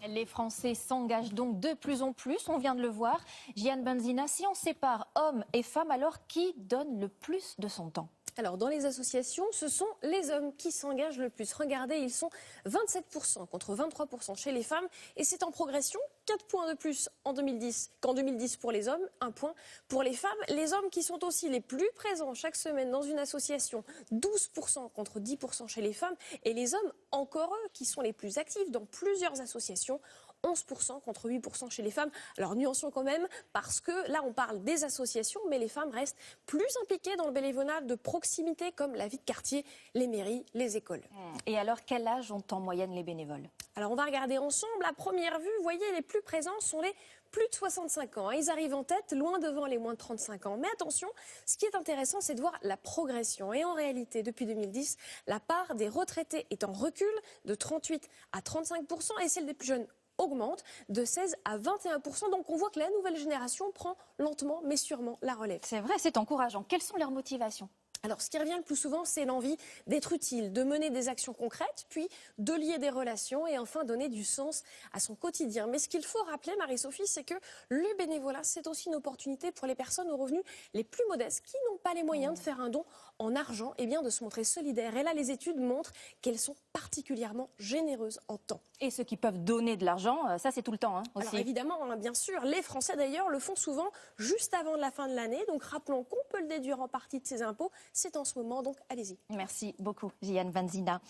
Les Français s'engagent donc de plus en plus, on vient de le voir. Jeanne Benzina, si on sépare hommes et femmes, alors qui donne le plus de son temps ? Alors, dans les associations, ce sont les hommes qui s'engagent le plus. Regardez, ils sont 27% contre 23% chez les femmes. Et c'est en progression, 4 points de plus qu'en 2010 pour les hommes, 1 point pour les femmes. Les hommes qui sont aussi les plus présents chaque semaine dans une association, 12% contre 10% chez les femmes. Et les hommes, encore eux, qui sont les plus actifs dans plusieurs associations, 11% contre 8% chez les femmes. Alors nuançons quand même, parce que là on parle des associations, mais les femmes restent plus impliquées dans le bénévolat de proximité, comme la vie de quartier, les mairies, les écoles. Et alors, quel âge ont en moyenne les bénévoles ? Alors on va regarder ensemble. À première vue, vous voyez, les plus présents sont les plus de 65 ans. Ils arrivent en tête, loin devant les moins de 35 ans. Mais attention, ce qui est intéressant, c'est de voir la progression. Et en réalité, depuis 2010, la part des retraités est en recul de 38 à 35% et celle des plus jeunes augmente de 16 à 21%. Donc on voit que la nouvelle génération prend lentement mais sûrement la relève. C'est vrai, c'est encourageant. Quelles sont leurs motivations ? Alors, ce qui revient le plus souvent, c'est l'envie d'être utile, de mener des actions concrètes, puis de lier des relations et enfin donner du sens à son quotidien. Mais ce qu'il faut rappeler, Marie-Sophie, c'est que le bénévolat, c'est aussi une opportunité pour les personnes aux revenus les plus modestes qui n'ont pas les moyens de faire un don en argent et bien de se montrer solidaires. Et là, les études montrent qu'elles sont particulièrement généreuses en temps. Et ceux qui peuvent donner de l'argent, ça c'est tout le temps aussi. Alors évidemment, bien sûr, les Français d'ailleurs le font souvent juste avant la fin de l'année. Donc rappelons qu'on peut le déduire en partie de ses impôts. C'est en ce moment, donc allez-y. Merci beaucoup, Jeanne Benzina.